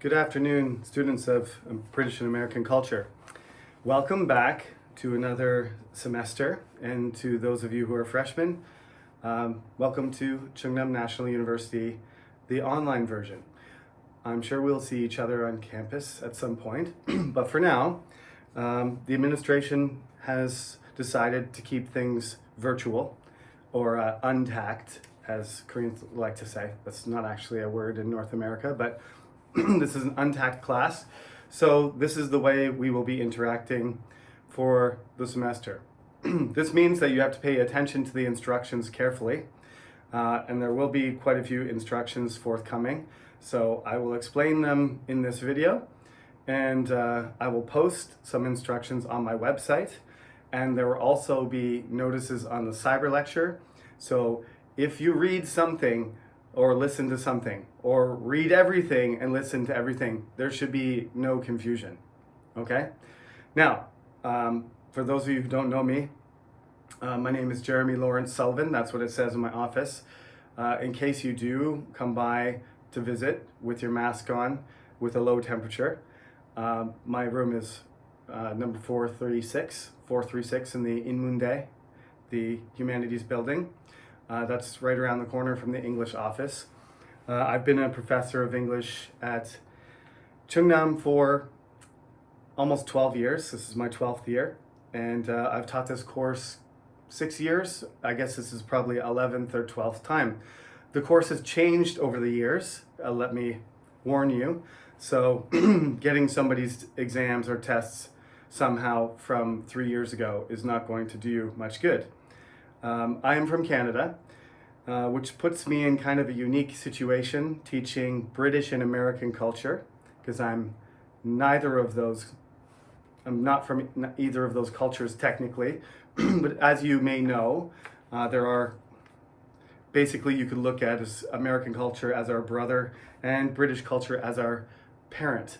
Good afternoon, students of British and American culture. Welcome back to another semester, and to those of you who are freshmen, welcome to Chungnam National University, the online version. I'm sure we'll see each other on campus at some point, but for now, the administration has decided to keep things virtual, or untacked, as Koreans like to say. That's not actually a word in North America, but this is an untacked class, so this is the way we will be interacting for the semester. This means that you have to pay attention to the instructions carefully, and there will be quite a few instructions forthcoming. So I will explain them in this video, and I will post some instructions on my website, and there will also be notices on the cyber lecture. So if you read something or listen to something, or read everything and listen to everything, there should be no confusion, okay? Now, for those of you who don't know me, my name is Jeremy Lawrence Sullivan. That's what it says in my office. In case you do come by to visit with your mask on, with a low temperature, my room is number 436 in the Inmunde, the Humanities building. That's right around the corner from the English office. I've been a professor of English at Chungnam for almost 12 years. This is my 12th year, and I've taught this course 6 years. I guess this is probably 11th or 12th time. The course has changed over the years, let me warn you. So getting somebody's exams or tests somehow from 3 years ago is not going to do you much good. I am from Canada, which puts me in kind of a unique situation teaching British and American culture, because I'm not from either of those cultures technically, but as you may know, there are, basically you could look at as American culture as our brother and British culture as our parent.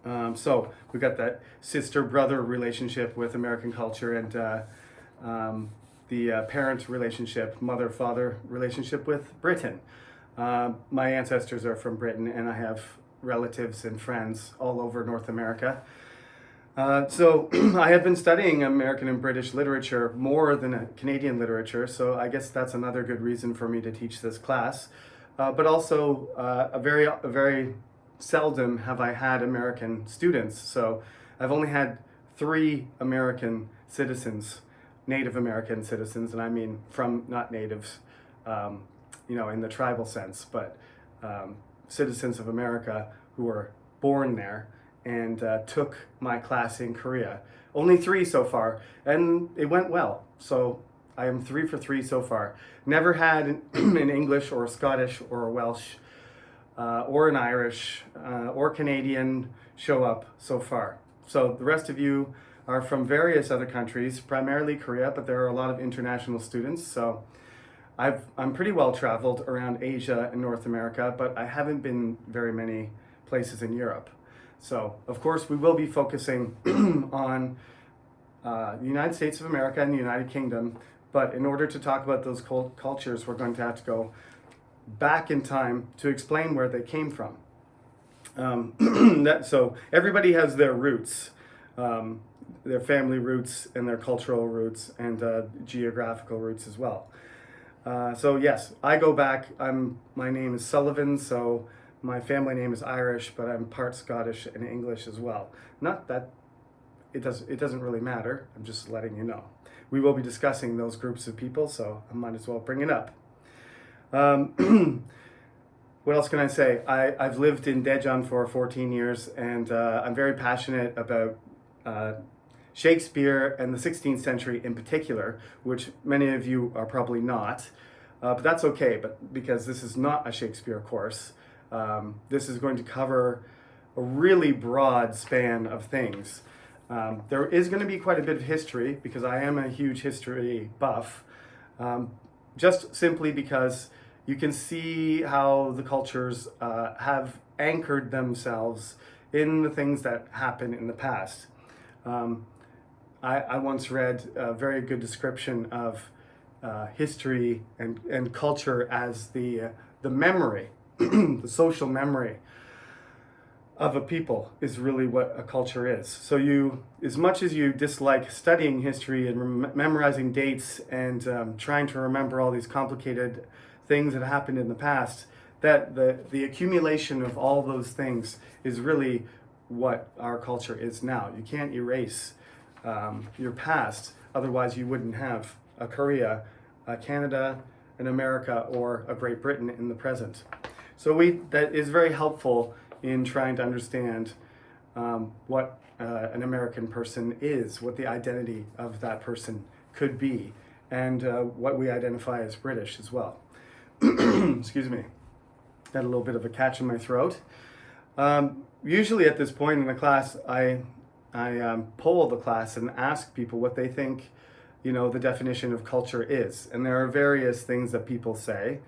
So we've got that sister-brother relationship with American culture, and the parent relationship, mother-father relationship with Britain. My ancestors are from Britain, and I have relatives and friends all over North America. So I have been studying American and British literature more than Canadian literature, so I guess that's another good reason for me to teach this class. But also, a very seldom have I had American students. So I've only had 3 American citizens, Native American citizens, and I mean from not natives, in the tribal sense, but citizens of America who were born there and took my class in Korea. Only 3 so far, and it went well. So I am 3 for 3 so far. Never had an English or a Scottish or a Welsh or an Irish or Canadian show up so far. So the rest of you are from various other countries, primarily Korea, but there are a lot of international students. So I'm pretty well traveled around Asia and North America, but I haven't been very many places in Europe. So of course we will be focusing on the United States of America and the United Kingdom, but in order to talk about those cultures, we're going to have to go back in time to explain where they came from. So everybody has their roots. Their family roots and their cultural roots and geographical roots as well. So yes, I go back. My name is Sullivan, so my family name is Irish, but I'm part Scottish and English as well. Not that it doesn't really matter. I'm just letting you know. We will be discussing those groups of people, so I might as well bring it up. What else can I say? I've lived in Daejeon for 14 years, and I'm very passionate about Shakespeare and the 16th century in particular, which many of you are probably not, but that's okay, because this is not a Shakespeare course. This is going to cover a really broad span of things. There is going to be quite a bit of history, because I am a huge history buff, just simply because you can see how the cultures have anchored themselves in the things that happened in the past. I once read a very good description of history and culture as the memory, the social memory of a people is really what a culture is. So you, as much as you dislike studying history and memorizing dates and trying to remember all these complicated things that happened in the past, that the accumulation of all those things is really what our culture is now. You can't erase your past, otherwise you wouldn't have a Korea, a Canada, an America, or a Great Britain in the present. So that is very helpful in trying to understand what an American person is, what the identity of that person could be, and what we identify as British as well. Excuse me. Got a little bit of a catch in my throat. Usually at this point in the class, I poll the class and ask people what they think, the definition of culture is. And there are various things that people say.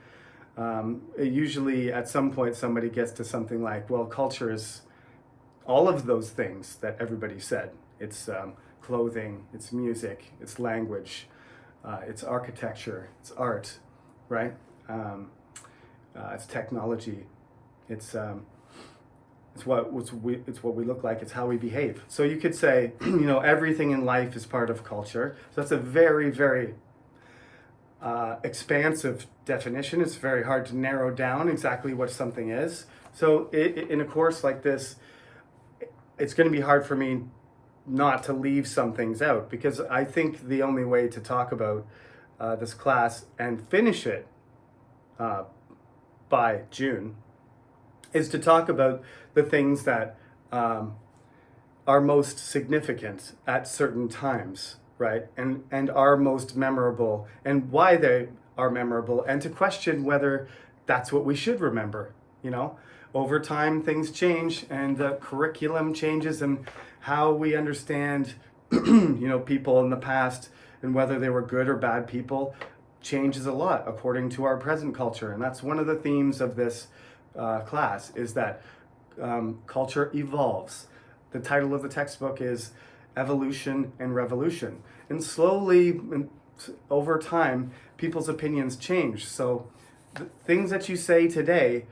Usually at some point somebody gets to something like, well, culture is all of those things that everybody said. It's clothing, it's music, it's language, it's architecture, it's art, right? It's technology, it's what we look like, it's how we behave. So you could say, everything in life is part of culture. So that's a very, very expansive definition. It's very hard to narrow down exactly what something is. So in a course like this, it's going to be hard for me not to leave some things out, because I think the only way to talk about this class and finish it by June is to talk about the things that are most significant at certain times, right? And are most memorable, and why they are memorable, and to question whether that's what we should remember. Over time things change, and the curriculum changes, and how we understand people in the past and whether they were good or bad people changes a lot according to our present culture. And that's one of the themes of this class, is that culture evolves. The title of the textbook is Evolution and Revolution. And slowly, over time, people's opinions change. So the things that you say today,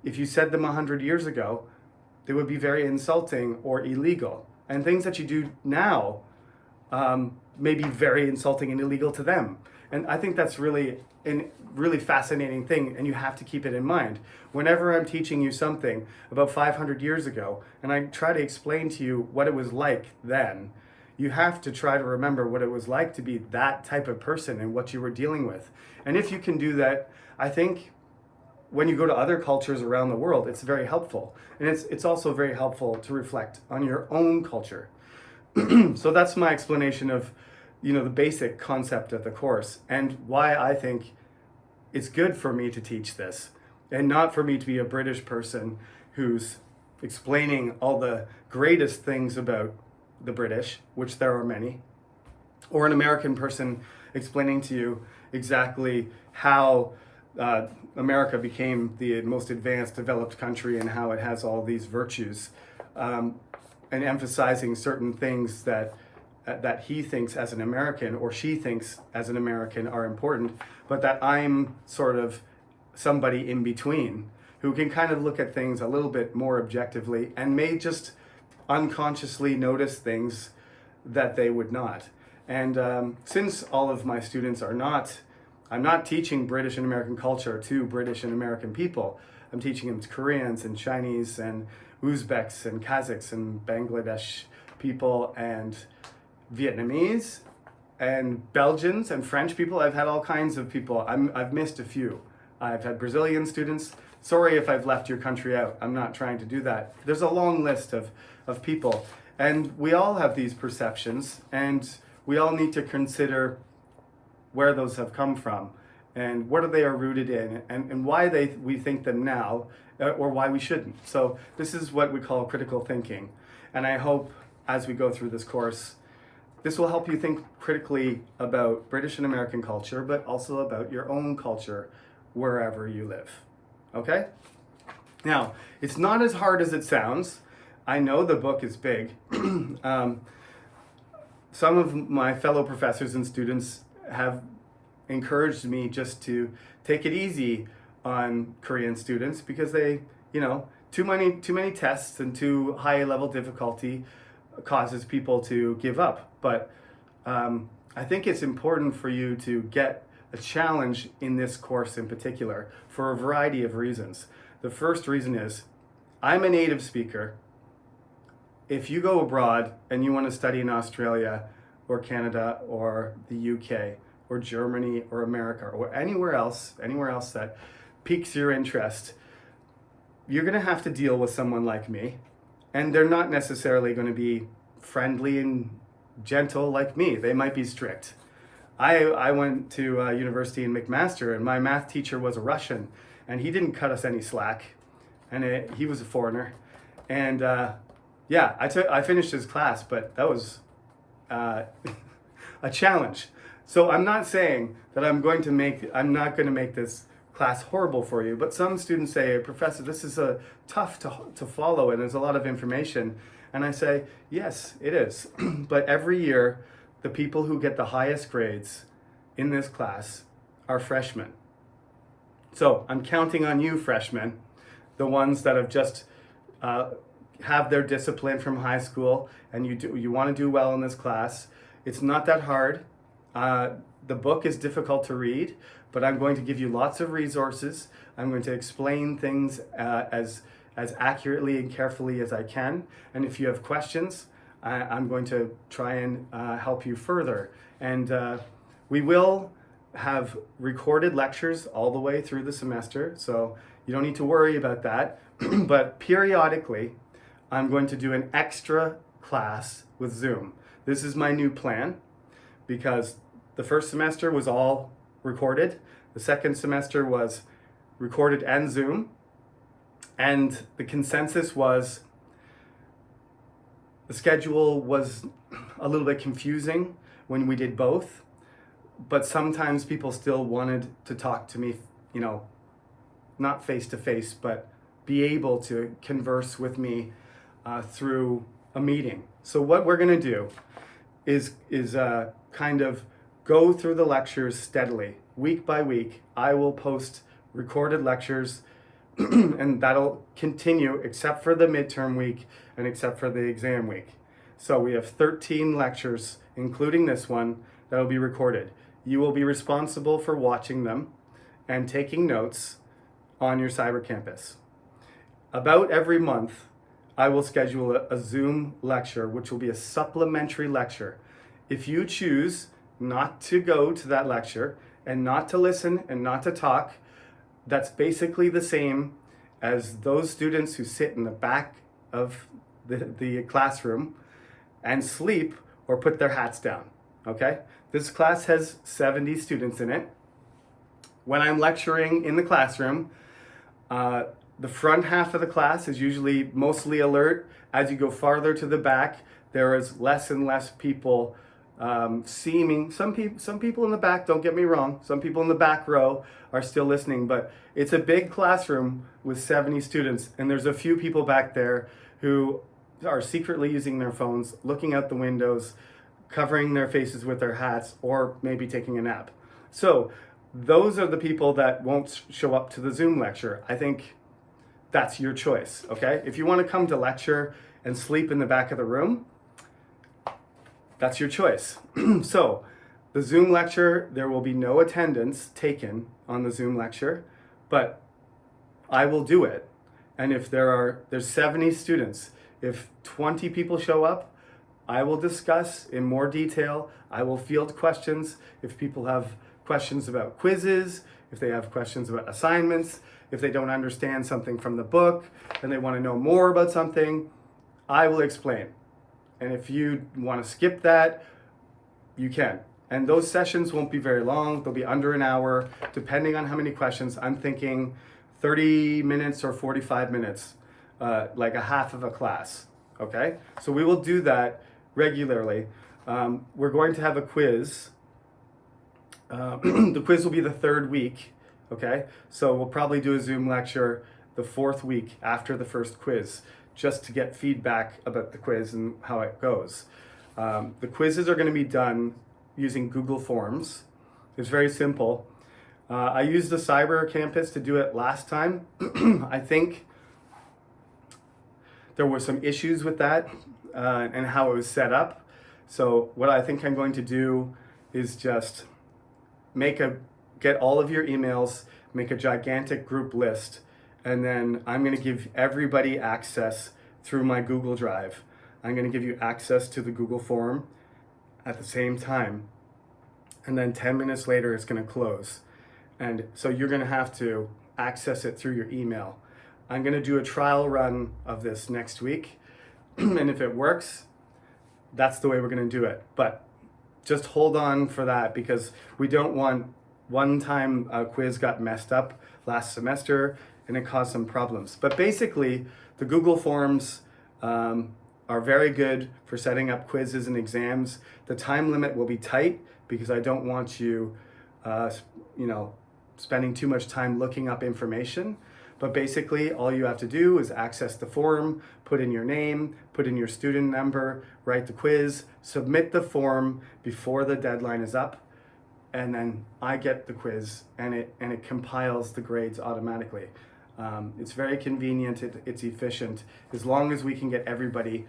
if you said them 100 years ago, they would be very insulting or illegal. And things that you do now may be very insulting and illegal to them. And I think that's really a really fascinating thing, and you have to keep it in mind. Whenever I'm teaching you something about 500 years ago, and I try to explain to you what it was like then, you have to try to remember what it was like to be that type of person and what you were dealing with. And if you can do that, I think when you go to other cultures around the world, it's very helpful. And it's also very helpful to reflect on your own culture. So that's my explanation of the basic concept of the course, and why I think it's good for me to teach this, and not for me to be a British person who's explaining all the greatest things about the British, which there are many, or an American person explaining to you exactly how America became the most advanced, developed country, and how it has all these virtues, and emphasizing certain things that he thinks as an American, or she thinks as an American, are important, but that I'm sort of somebody in between who can kind of look at things a little bit more objectively, and may just unconsciously notice things that they would not. And since all of my students I'm not teaching British and American culture to British and American people. I'm teaching them to Koreans and Chinese and Uzbeks and Kazakhs and Bangladesh people and Vietnamese and Belgians and French people. I've had all kinds of people. I've missed a few. I've had Brazilian students. Sorry if I've left your country out. I'm not trying to do that. There's a long list of people. And we all have these perceptions, and we all need to consider where those have come from, and what they are rooted in, and why we think them now, or why we shouldn't. So this is what we call critical thinking. And I hope as we go through this course, this will help you think critically about British and American culture, but also about your own culture wherever you live. Okay? Now, it's not as hard as it sounds. I know the book is big. Some of my fellow professors and students have encouraged me just to take it easy on Korean students, because they, too many tests and too high a level difficulty causes people to give up. But I think it's important for you to get a challenge in this course in particular for a variety of reasons. The first reason is I'm a native speaker. If you go abroad and you want to study in Australia or Canada or the UK or Germany or America or anywhere else that piques your interest, you're going to have to deal with someone like me, and they're not necessarily going to be friendly and gentle like me. They might be strict. I went to university in McMaster, and my math teacher was a Russian, and he didn't cut us any slack, and he was a foreigner. And yeah, I finished his class, but that was a challenge. So I'm not saying that I'm not going to make this class horrible for you, but some students say, Professor, this is tough to follow, and there's a lot of information. And I say, yes, it is. But every year, the people who get the highest grades in this class are freshmen. So I'm counting on you, freshmen, the ones that have just have their discipline from high school, and you want to do well in this class. It's not that hard. The book is difficult to read, but I'm going to give you lots of resources. I'm going to explain things as accurately and carefully as I can. And if you have questions, I'm going to try and help you further. And we will have recorded lectures all the way through the semester, so you don't need to worry about that. But periodically, I'm going to do an extra class with Zoom. This is my new plan, because the first semester was all recorded. The second semester was recorded and Zoom. And the consensus was the schedule was a little bit confusing when we did both, but sometimes people still wanted to talk to me, not face to face, but be able to converse with me through a meeting. So what we're going to do is kind of go through the lectures steadily, week by week. I will post recorded lectures, and that'll continue except for the midterm week and except for the exam week. So we have 13 lectures, including this one, that'll be recorded. You will be responsible for watching them and taking notes on your cyber campus. About every month, I will schedule a Zoom lecture, which will be a supplementary lecture. If you choose not to go to that lecture and not to listen and not to talk, that's basically the same as those students who sit in the back of the classroom and sleep or put their hats down, okay? This class has 70 students in it. When I'm lecturing in the classroom, the front half of the class is usually mostly alert. As you go farther to the back, there is less and less people seeming. Some people in the back, don't get me wrong, some people in the back row are still listening, but it's a big classroom with 70 students, and there's a few people back there who are secretly using their phones, looking out the windows, covering their faces with their hats, or maybe taking a nap. So those are the people that won't show up to the Zoom lecture. I think that's your choice, okay? If you want to come to lecture and sleep in the back of the room, that's your choice. So the Zoom lecture, there will be no attendance taken on the Zoom lecture, but I will do it. And if there's 70 students, if 20 people show up, I will discuss in more detail. I will field questions. If people have questions about quizzes, if they have questions about assignments, if they don't understand something from the book and they want to know more about something, I will explain. And if you want to skip that, you can. And those sessions won't be very long. They'll be under an hour, depending on how many questions. I'm thinking 30 minutes or 45 minutes, like a half of a class, okay? So we will do that regularly. We're going to have a quiz. The quiz will be the third week, okay? So we'll probably do a Zoom lecture the fourth week after the first quiz, just to get feedback about the quiz and how it goes. The quizzes are going to be done using Google Forms. It's very simple. I used the Cyber Campus to do it last time. I think there were some issues with that and how it was set up. So what I think I'm going to do is just get all of your emails, make a gigantic group list, and then I'm going to give everybody access through my Google Drive. I'm going to give you access to the Google form at the same time. And then 10 minutes later, it's going to close. And so you're going to have to access it through your email. I'm going to do a trial run of this next week. And if it works, that's the way we're going to do it. But just hold on for that, because we don't want one time a quiz got messed up last semester and it caused some problems. But basically, the Google Forms are very good for setting up quizzes and exams. The time limit will be tight because I don't want you, spending too much time looking up information. But basically, all you have to do is access the form, put in your name, put in your student number, write the quiz, submit the form before the deadline is up, and then I get the quiz, and it compiles the grades automatically. It's very convenient, it's efficient, as long as we can get everybody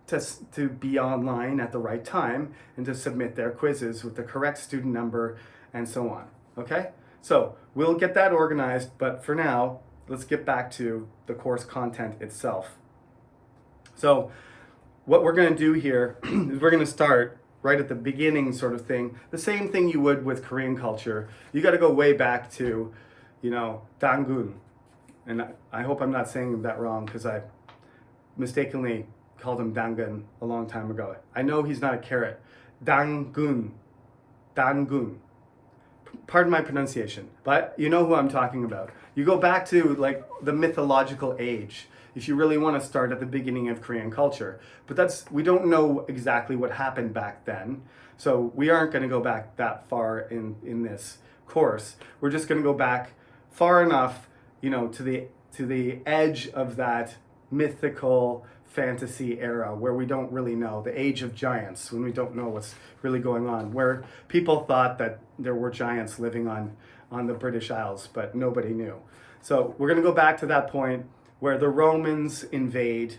to be online at the right time and to submit their quizzes with the correct student number and so on, okay? So we'll get that organized, but for now, let's get back to the course content itself. So what we're going to do here is we're going to start right at the beginning sort of thing, the same thing you would with Korean culture. You got to go way back to, Dangun. And I hope I'm not saying that wrong, because I mistakenly called him Dangun a long time ago. I know he's not a carrot. Dangun. Pardon my pronunciation, but you know who I'm talking about. You go back to like the mythological age if you really want to start at the beginning of Korean culture. But we don't know exactly what happened back then, so we aren't going to go back that far in this course. We're just going to go back far enough, to the edge of that mythical fantasy era where we don't really know, the age of giants, when we don't know what's really going on, where people thought that there were giants living on the British Isles, but nobody knew. So we're going to go back to that point where the Romans invade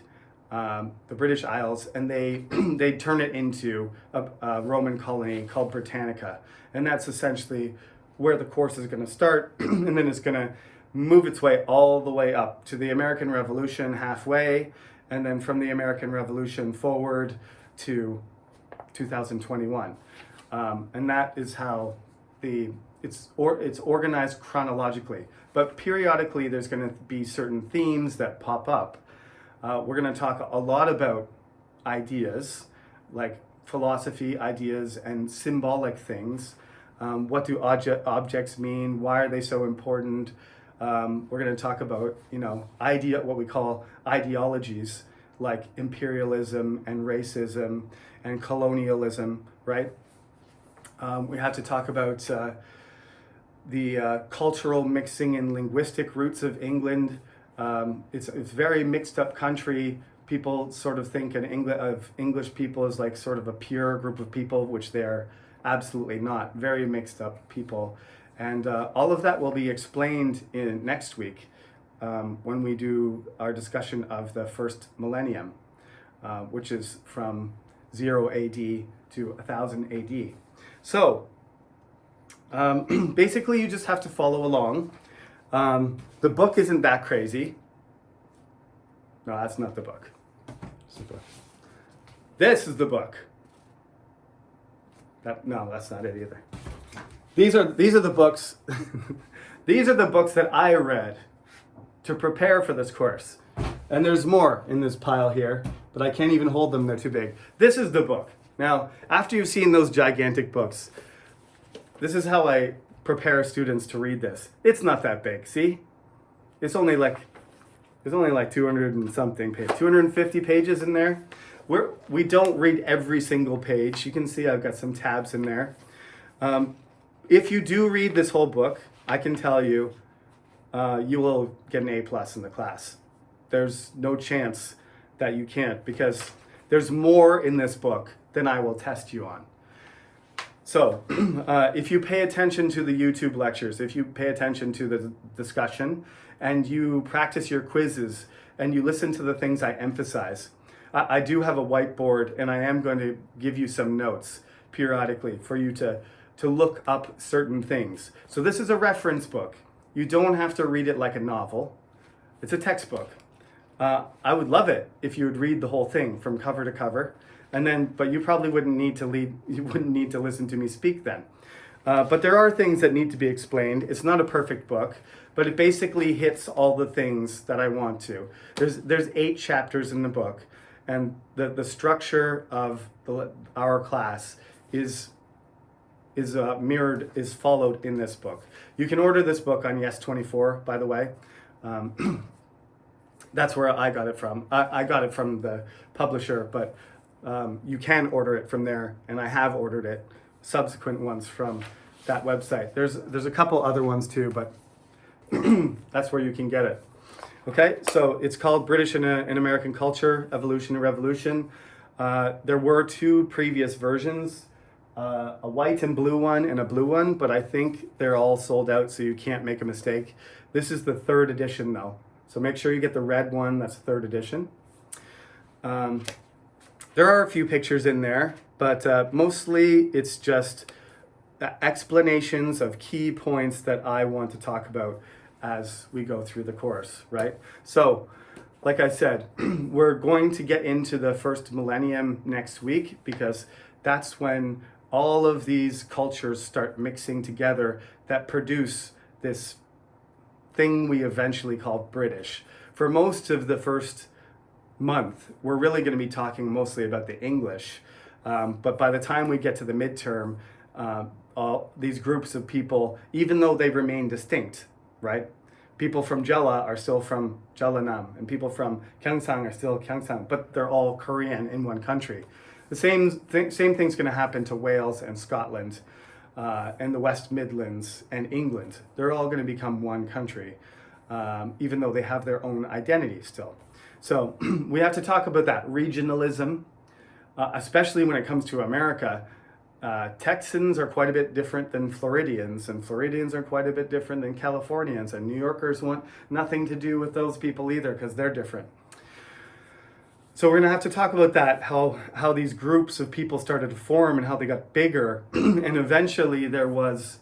the British Isles, and they turn it into a Roman colony called Britannica. And that's essentially where the course is going to start, and then it's going to move its way all the way up to the American Revolution halfway, and then from the American Revolution forward to 2021. And that is how it's organized chronologically. But periodically there's going to be certain themes that pop up. We're going to talk a lot about ideas, like philosophy, ideas, and symbolic things. What do objects mean? Why are they so important? We're going to talk about, what we call ideologies, like imperialism and racism and colonialism, right? We have to talk about the cultural mixing and linguistic roots of England. It's a very mixed up country. People sort of think of English people as like sort of a pure group of people, which they're absolutely not. Very mixed up people. And all of that will be explained in next week when we do our discussion of the first millennium, which is from 0 AD to 1000 AD. So basically you just have to follow along. The book isn't that crazy. No, that's not the book. This is the book. No, that's not it either. These are the books. These are the books that I read to prepare for this course. And there's more in this pile here, but I can't even hold them, they're too big. This is the book. Now, after you've seen those gigantic books, this is how I prepare students to read this. It's not that big, see? It's only like 200 and something pages, 250 pages in there. We don't read every single page. You can see I've got some tabs in there. If you do read this whole book, I can tell you, you will get an A+ in the class. There's no chance that you can't, because there's more in this book than I will test you on. So if you pay attention to the YouTube lectures, if you pay attention to the discussion, and you practice your quizzes, and you listen to the things I emphasize. I do have a whiteboard, and I am going to give you some notes periodically for you to look up certain things. So this is a reference book. You don't have to read it like a novel. It's a textbook. I would love it if you would read the whole thing from cover to cover, but you probably wouldn't need to listen to me speak then. But there are things that need to be explained. It's not a perfect book, but it basically hits all the things that I want to. There's 8 chapters in the book, and the structure of our class is followed in this book. You can order this book on Yes24, by the way. That's where I got it from. I got it from the publisher, but you can order it from there, and I have ordered it, subsequent ones from that website. There's a couple other ones too, but that's where you can get it. Okay, so it's called British and American Culture, Evolution and Revolution. There were 2 previous versions, a white and blue one and a blue one, but I think they're all sold out, so you can't make a mistake. This is the 3rd edition though, so make sure you get the red one. That's 3rd edition. There are a few pictures in there, but mostly it's just explanations of key points that I want to talk about as we go through the course, right? So, like I said, we're going to get into the first millennium next week, because that's when all of these cultures start mixing together that produce this thing we eventually call British. For most of the first month, we're really going to be talking mostly about the English, but by the time we get to the midterm, all these groups of people, even though they remain distinct, right? People from Jeolla are still from Jeollanam, and people from Gyeongsang are still Gyeongsang, but they're all Korean in one country. The same thing's going to happen to Wales and Scotland, and the West Midlands and England. They're all going to become one country, even though they have their own identity still. So we have to talk about that regionalism, especially when it comes to America. Texans are quite a bit different than Floridians, and Floridians are quite a bit different than Californians, and New Yorkers want nothing to do with those people either, because they're different. So we're going to have to talk about that, how these groups of people started to form and how they got bigger. And eventually there was,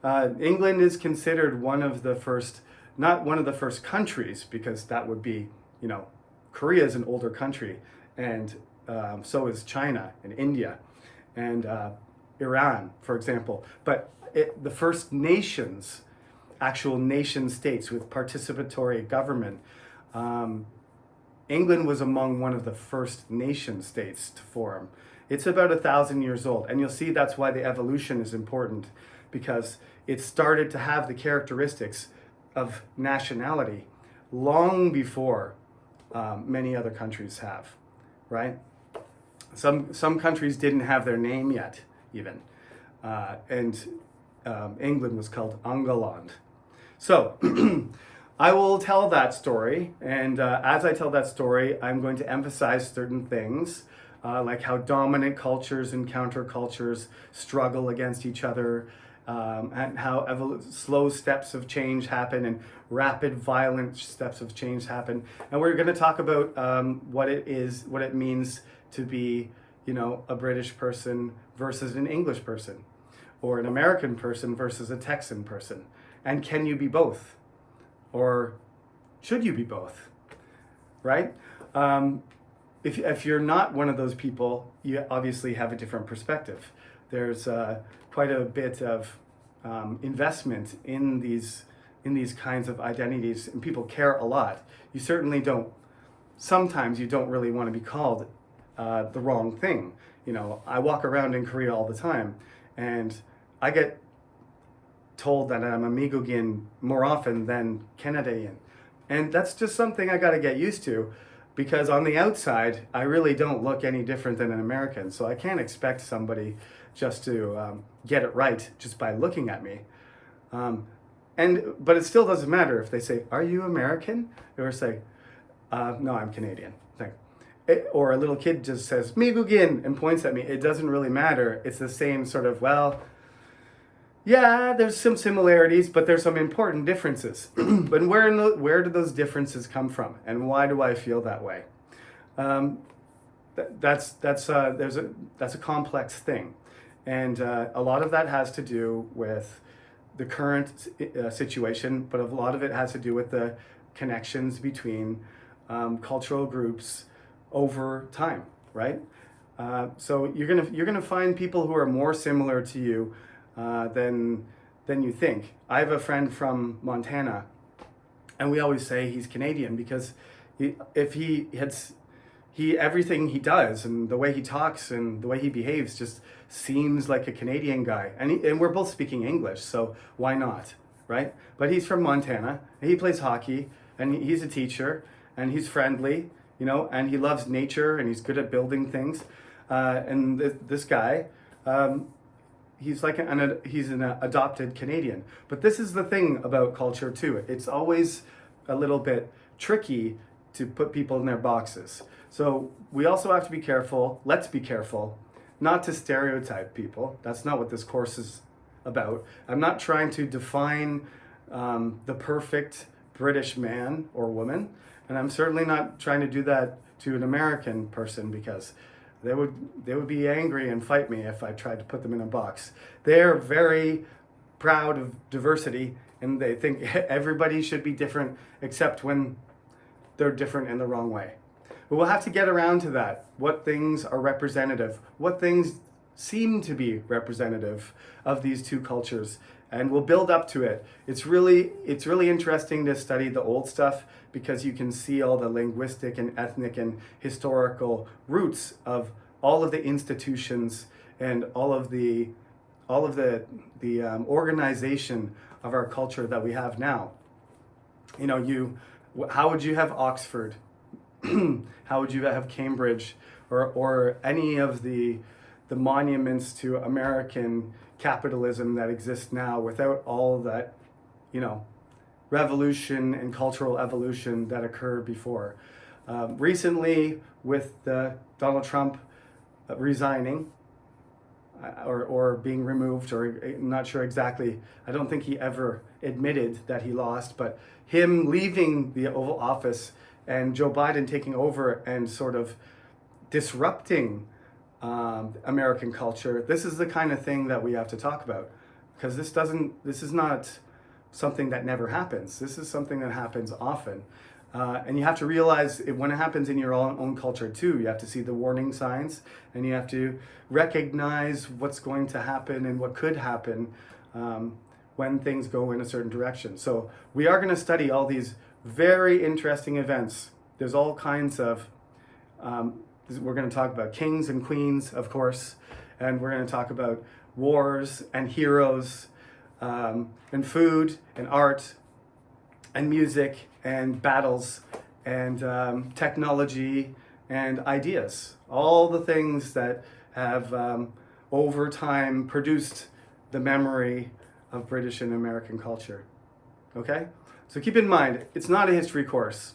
England is considered one of the first, not one of the first countries, because that would be, Korea is an older country, and so is China and India and Iran, for example. But the first nations, actual nation states with participatory government, England was among one of the first nation states to form. It's about 1,000 years old, and you'll see that's why the evolution is important, because it started to have the characteristics of nationality long before many other countries have, right? Some countries didn't have their name yet, even, and England was called Angaland. So I will tell that story, and as I tell that story, I'm going to emphasize certain things, like how dominant cultures and countercultures struggle against each other, and how slow steps of change happen and rapid, violent steps of change happen. And we're going to talk about what it means to be, a British person versus an English person, or an American person versus a Texan person. And can you be both? Or should you be both, right? If you're not one of those people, you obviously have a different perspective. There's quite a bit of investment in these kinds of identities, and people care a lot. You certainly don't. Sometimes you don't really want to be called the wrong thing. I walk around in Korea all the time, and I get told that I'm a Migugin more often than Canadian. And that's just something I got to get used to, because on the outside, I really don't look any different than an American. So I can't expect somebody just to get it right just by looking at me. But it still doesn't matter if they say, "Are you American?" Or say, "No, I'm Canadian." Or a little kid just says, "Migugin," and points at me. It doesn't really matter. It's the same sort of, well, Yeah, there's some similarities, but there's some important differences. But where do those differences come from, and why do I feel that way? Um, that's a complex thing, and a lot of that has to do with the current situation, but a lot of it has to do with the connections between cultural groups over time, right? So you're gonna find people who are more similar to you than you think. I have a friend from Montana, and we always say he's Canadian because if he had he everything he does and the way he talks and the way he behaves just seems like a Canadian guy, and we're both speaking English, so why not, right? But he's from Montana, and he plays hockey, and he's a teacher, and he's friendly, and he loves nature, and he's good at building things, and this guy. He's like he's an adopted Canadian. But this is the thing about culture too. It's always a little bit tricky to put people in their boxes. So we also have to be careful. Let's be careful not to stereotype people. That's not what this course is about. I'm not trying to define the perfect British man or woman, and I'm certainly not trying to do that to an American person because they would be angry and fight me if I tried to put them in a box. They're very proud of diversity, and they think everybody should be different except when they're different in the wrong way. But we'll have to get around to that. What things are representative? What things seem to be representative of these two cultures? And we'll build up to it. It's really interesting to study the old stuff because you can see all the linguistic and ethnic and historical roots of all of the institutions and all of the organization of our culture that we have now. How would you have Oxford? How would you have Cambridge or any of the monuments to American capitalism that exists now without all that, revolution and cultural evolution that occurred before? Recently, with Donald Trump resigning or being removed, or I'm not sure exactly, I don't think he ever admitted that he lost, but him leaving the Oval Office and Joe Biden taking over and sort of disrupting American culture, this is the kind of thing that we have to talk about, because this is not something that never happens. This is something that happens often. And you have to realize when it happens in your own culture too. You have to see the warning signs, and you have to recognize what's going to happen and what could happen when things go in a certain direction. So we are going to study all these very interesting events. There's all kinds of, we're going to talk about kings and queens, of course, and we're going to talk about wars and heroes, and food and art and music and battles and technology and ideas. All the things that have over time produced the memory of British and American culture. Okay? So keep in mind, it's not a history course.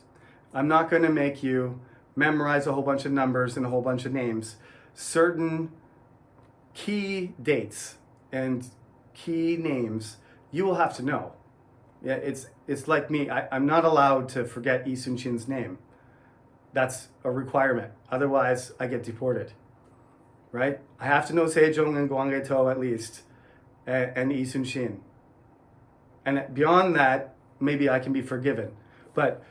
I'm not going to make you memorize a whole bunch of numbers and a whole bunch of names. Certain key dates and key names you will have to know. Yeah, it's like me. I'm not allowed to forget Yi Sun-shin's name. That's a requirement. Otherwise, I get deported. Right? I have to know Sejong and Gwangae-to at least, and Yi Sun-shin. And beyond that, maybe I can be forgiven. But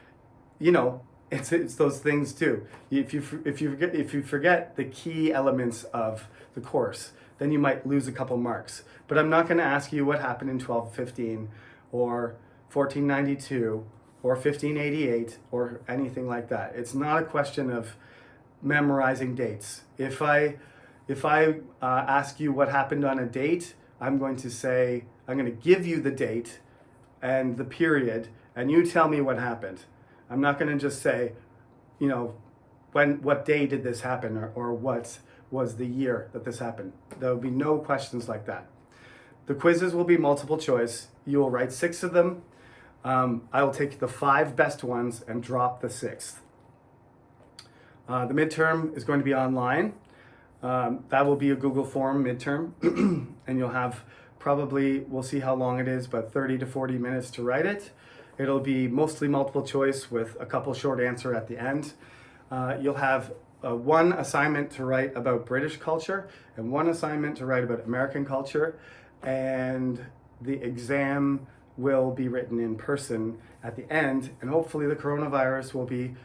it's those things too. If you forget the key elements of the course, then you might lose a couple marks. But I'm not going to ask you what happened in 1215 or 1492 or 1588 or anything like that. It's not a question of memorizing dates. If I ask you what happened on a date, I'm going to give you the date and the period, and you tell me what happened. I'm not going to just say, what day did this happen, or what was the year that this happened. There will be no questions like that. The quizzes will be multiple choice. You will write 6 of them. I will take the 5 best ones and drop the 6th. The midterm is going to be online. That will be a Google form midterm, and you'll have Probably, we'll see how long it is, but 30 to 40 minutes to write it. It'll be mostly multiple choice with a couple short answer at the end. You'll have one assignment to write about British culture and one assignment to write about American culture, and the exam will be written in person at the end, and hopefully the coronavirus will be,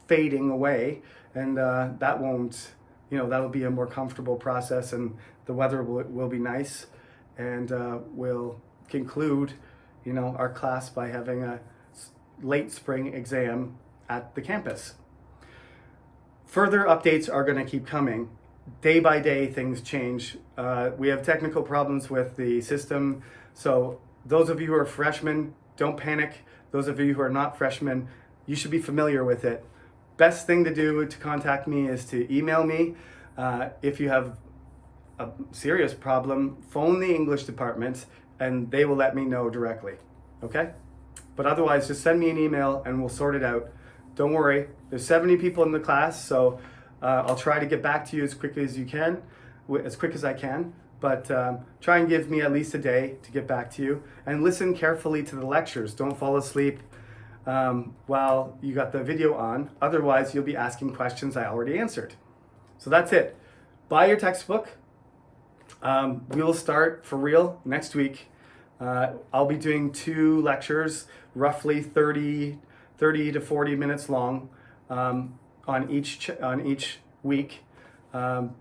fading away, and that won't, that'll be a more comfortable process, and the weather will be nice, and we'll conclude, our class by having a late spring exam at the campus. Further updates are going to keep coming. Day by day, things change. We have technical problems with the system, so those of you who are freshmen, don't panic. Those of you who are not freshmen, you should be familiar with it. Best thing to do to contact me is to email me. If you have a serious problem, phone the English department and they will let me know directly, okay? But otherwise, just send me an email and we'll sort it out. Don't worry, there's 70 people in the class, so I'll try to get back to you as quick as I can, but try and give me at least a day to get back to you, and listen carefully to the lectures. Don't fall asleep while you got the video on, otherwise you'll be asking questions I already answered. So that's it. Buy your textbook. We will start for real next week. I'll be doing 2 lectures, roughly 30 to 40 minutes long, on each week, and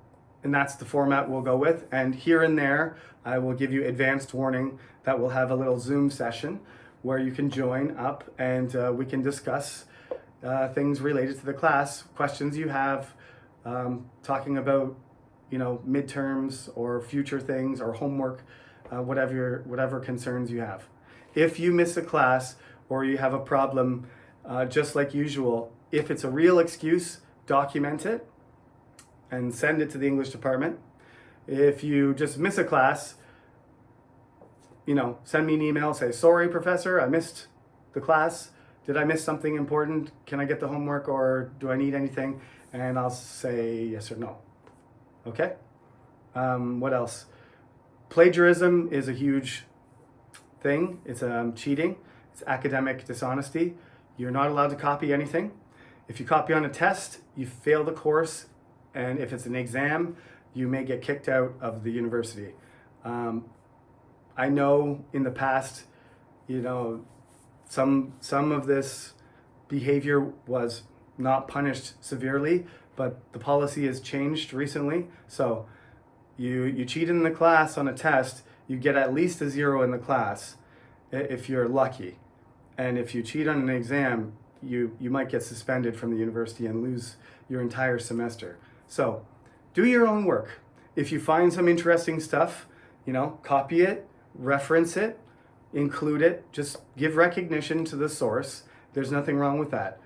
that's the format we'll go with. And here and there, I will give you advanced warning that we'll have a little Zoom session where you can join up and we can discuss things related to the class, questions you have, talking about midterms or future things or homework, whatever concerns you have. If you miss a class or you have a problem, just like usual, if it's a real excuse, document it and send it to the English department. If you just miss a class, send me an email, say, sorry, professor, I missed the class. Did I miss something important? Can I get the homework, or do I need anything? And I'll say yes or no. Okay? What else? Plagiarism is a huge thing. It's cheating. It's academic dishonesty. You're not allowed to copy anything. If you copy on a test, you fail the course, and if it's an exam, you may get kicked out of the university. I know in the past, some of this behavior was not punished severely, but the policy has changed recently. So you cheat in the class on a test, you get at least a 0 in the class if you're lucky. And if you cheat on an exam, you might get suspended from the university and lose your entire semester. So do your own work. If you find some interesting stuff, copy it, reference it, include it, just give recognition to the source. There's nothing wrong with that.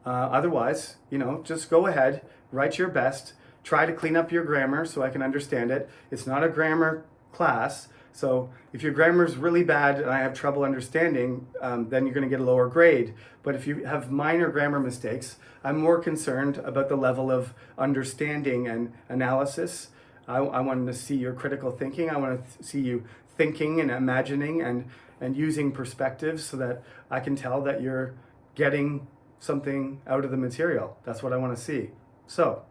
Otherwise, just go ahead, write your best, try to clean up your grammar so I can understand it. It's not a grammar class, so if your grammar is really bad and I have trouble understanding, then you're going to get a lower grade. But if you have minor grammar mistakes, I'm more concerned about the level of understanding and analysis. I want to see your critical thinking. I want to see you thinking and imagining and using perspectives so that I can tell that you're getting something out of the material. That's what I want to see. So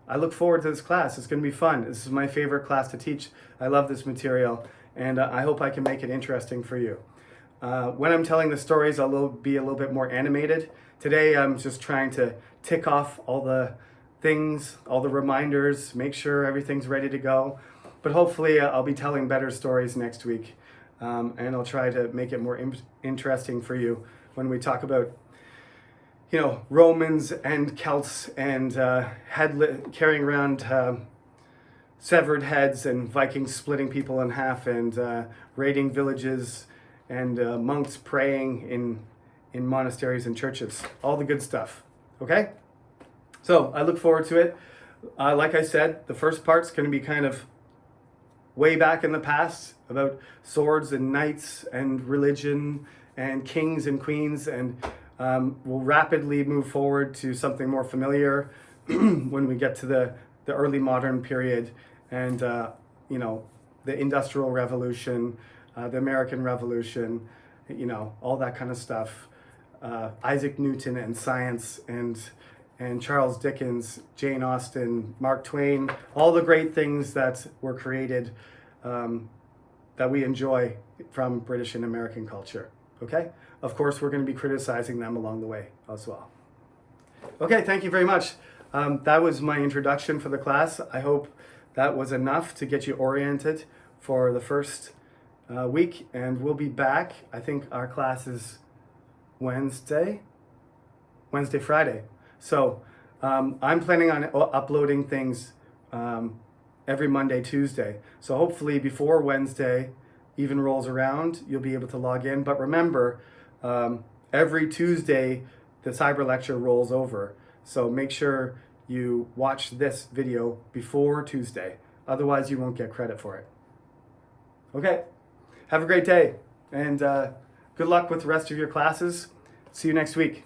I look forward to this class. It's going to be fun. This is my favorite class to teach. I love this material, and I hope I can make it interesting for you. When I'm telling the stories, I'll be a little bit more animated. Today, I'm just trying to tick off all the things, all the reminders, make sure everything's ready to go. But hopefully, I'll be telling better stories next week, and I'll try to make it more interesting for you when we talk about Romans and Celts and carrying around severed heads, and Vikings splitting people in half, and raiding villages, and monks praying in monasteries and churches. All the good stuff. Okay? So I look forward to it. Like I said, the first part's going to be kind of way back in the past about swords and knights and religion and kings and queens, and we'll rapidly move forward to something more familiar when we get to the early modern period, and the Industrial Revolution, the American Revolution, all that kind of stuff. Isaac Newton and science, and Charles Dickens, Jane Austen, Mark Twain, all the great things that were created that we enjoy from British and American culture. Okay? Of course, we're going to be criticizing them along the way as well. Okay, thank you very much. That was my introduction for the class. I hope that was enough to get you oriented for the first week, and we'll be back. I think our class is Wednesday, Friday. So I'm planning on uploading things every Monday, Tuesday. So hopefully before Wednesday even rolls around, you'll be able to log in. But remember, every Tuesday, the cyber lecture rolls over. So make sure you watch this video before Tuesday. Otherwise, you won't get credit for it. Okay, have a great day, and good luck with the rest of your classes. See you next week.